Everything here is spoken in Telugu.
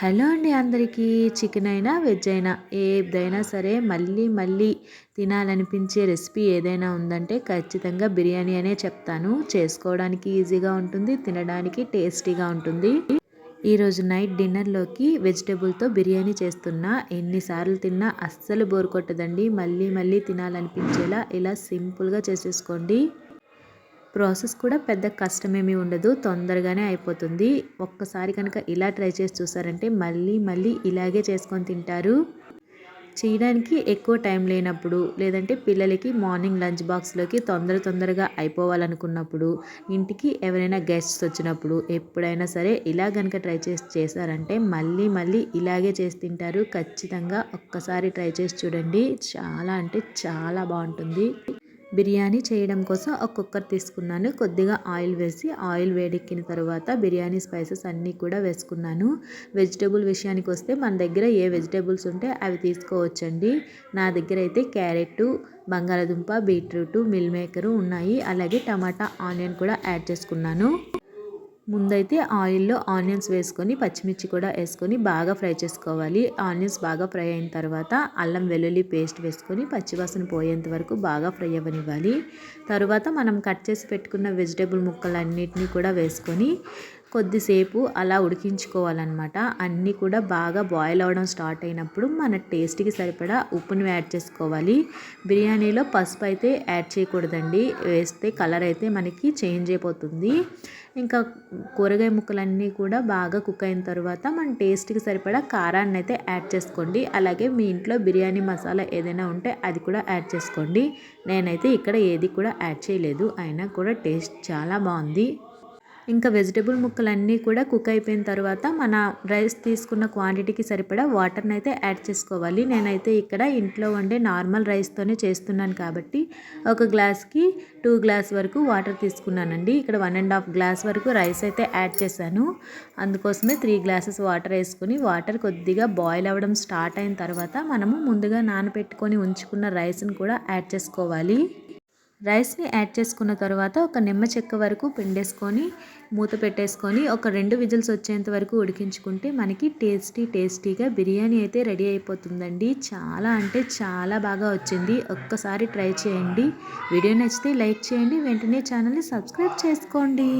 హలో అండి అందరికీ. చికెన్ అయినా వెజ్ అయినా ఏదైనా సరే మళ్ళీ మళ్ళీ తినాలనిపించే రెసిపీ ఏదైనా ఉందంటే ఖచ్చితంగా బిర్యానీ అనే చెప్తాను. చేసుకోవడానికి ఈజీగా ఉంటుంది, తినడానికి టేస్టీగా ఉంటుంది. ఈరోజు నైట్ డిన్నర్లోకి వెజిటేబుల్తో బిర్యానీ చేస్తున్నా. ఎన్నిసార్లు తిన్నా అస్సలు బోర్ కొట్టదండి. మళ్ళీ మళ్ళీ తినాలనిపించేలా ఇలా సింపుల్గా చేసేసుకోండి. ప్రాసెస్ కూడా పెద్ద కష్టమేమీ ఉండదు, తొందరగానే అయిపోతుంది. ఒక్కసారి కనుక ఇలా ట్రై చేసి చూసారంటే మళ్ళీ మళ్ళీ ఇలాగే చేసుకొని తింటారు. చేయడానికి ఎక్కువ టైం లేనప్పుడు, లేదంటే పిల్లలకి మార్నింగ్ లంచ్ బాక్స్లోకి తొందరగా అయిపోవాలనుకున్నప్పుడు, ఇంటికి ఎవరైనా గెస్ట్స్ వచ్చినప్పుడు, ఎప్పుడైనా సరే ఇలా కనుక ట్రై చేసి చేశారంటే మళ్ళీ మళ్ళీ ఇలాగే చేసి తింటారు. ఖచ్చితంగా ఒక్కసారి ట్రై చేసి చూడండి. చాలా అంటే చాలా బాగుంటుంది. బిర్యానీ చేయడం కోసం ఒక కుక్కర్ తీసుకున్నాను. కొద్దిగా ఆయిల్ వేసి ఆయిల్ వేడెక్కిన తర్వాత బిర్యానీ స్పైసెస్ అన్నీ కూడా వేసుకున్నాను. వెజిటేబుల్ విషయానికి వస్తే మన దగ్గర ఏ వెజిటేబుల్స్ ఉంటే అవి తీసుకోవచ్చండి. నా దగ్గర అయితే క్యారెట్, బంగాళదుంప, బీట్రూట్, మిల్ మేకరు ఉన్నాయి. అలాగే టమాటా, ఆనియన్ కూడా యాడ్ చేసుకున్నాను. ముందైతే ఆయిల్లో ఆనియన్స్ వేసుకొని పచ్చిమిర్చి కూడా వేసుకొని బాగా ఫ్రై చేసుకోవాలి. ఆనియన్స్ బాగా ఫ్రై అయిన తర్వాత అల్లం వెల్లుల్లి పేస్ట్ వేసుకొని పచ్చివాసన పోయేంత వరకు బాగా ఫ్రై అవ్వనివ్వాలి. తర్వాత మనం కట్ చేసి పెట్టుకున్న వెజిటేబుల్ ముక్కలన్నిటినీ కూడా వేసుకొని కొద్దిసేపు అలా ఉడికించుకోవాలన్నమాట. అన్నీ కూడా బాగా బాయిల్ అవ్వడం స్టార్ట్ అయినప్పుడు మన టేస్ట్కి సరిపడా ఉప్పుని యాడ్ చేసుకోవాలి. బిర్యానీలో పసుపు అయితే యాడ్ చేయకూడదండి, వేస్తే కలర్ అయితే మనకి చేంజ్ అయిపోతుంది. ఇంకా కూరగాయ ముక్కలన్నీ కూడా బాగా కుక్ అయిన తర్వాత మన టేస్ట్కి సరిపడా కారాన్ని అయితే యాడ్ చేసుకోండి. అలాగే మీ ఇంట్లో బిర్యానీ మసాలా ఏదైనా ఉంటే అది కూడా యాడ్ చేసుకోండి. నేనైతే ఇక్కడ ఏది కూడా యాడ్ చేయలేదు, అయినా కూడా టేస్ట్ చాలా బాగుంది. ఇంకా వెజిటేబుల్ ముక్కలన్నీ కూడా కుక్ అయిపోయిన తర్వాత మన రైస్ తీసుకున్న క్వాంటిటీకి సరిపడా వాటర్ని అయితే యాడ్ చేసుకోవాలి. నేనైతే ఇక్కడ ఇంట్లో వండే నార్మల్ రైస్తోనే చేస్తున్నాను కాబట్టి ఒక గ్లాస్కి 2 గ్లాస్ వరకు వాటర్ తీసుకున్నానండి. ఇక్కడ 1.5 గ్లాస్ వరకు రైస్ అయితే యాడ్ చేశాను. అందుకోసమే 3 గ్లాసెస్ వాటర్ వేసుకొని వాటర్ కొద్దిగా బాయిల్ అవ్వడం స్టార్ట్ అయిన తర్వాత మనము ముందుగా నానబెట్టుకొని ఉంచుకున్న రైస్ని కూడా యాడ్ చేసుకోవాలి. రైస్ని యాడ్ చేసుకున్న తర్వాత ఒక నిమ్మ చెక్క వరకు పిండేసుకొని మూత పెట్టేసుకొని ఒక 2 విజిల్స్ వచ్చేంత వరకు ఉడికించుకుంటే మనకి టేస్టీగా బిర్యానీ అయితే రెడీ అయిపోతుందండి. చాలా అంటే చాలా బాగా వచ్చింది. ఒక్కసారి ట్రై చేయండి. వీడియో నచ్చితే లైక్ చేయండి, వెంటనే ఛానల్ని సబ్స్క్రైబ్ చేసుకోండి.